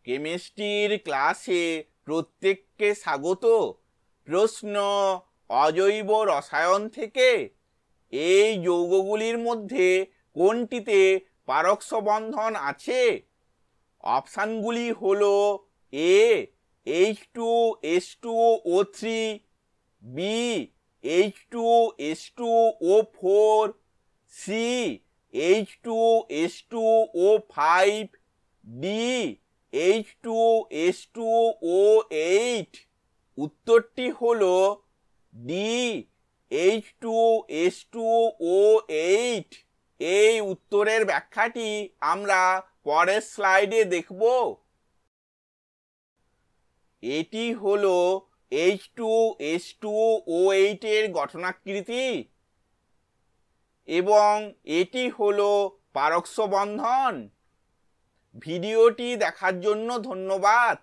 কেমিস্ট্রির ক্লাসে প্রত্যেককে স্বাগত। প্রশ্ন, অজৈব রসায়ন থেকে এই যৌগগুলির মধ্যে কোনটিতে পারক্ষ বন্ধন আছে? অপশানগুলি হলো এ H2S2O3, B H2S2O4, C H2S2O5, D H2S2O8। উত্তরটি হলো ডি H2S2O8। এই উত্তরের ব্যাখ্যাটি আমরা পরের স্লাইডে দেখব। এটি হলো H2S2O8 এর গঠনাকৃতি এবং এটি হলো পারক্ষ বন্ধন। ভিডিওটি দেখার জন্য ধন্যবাদ।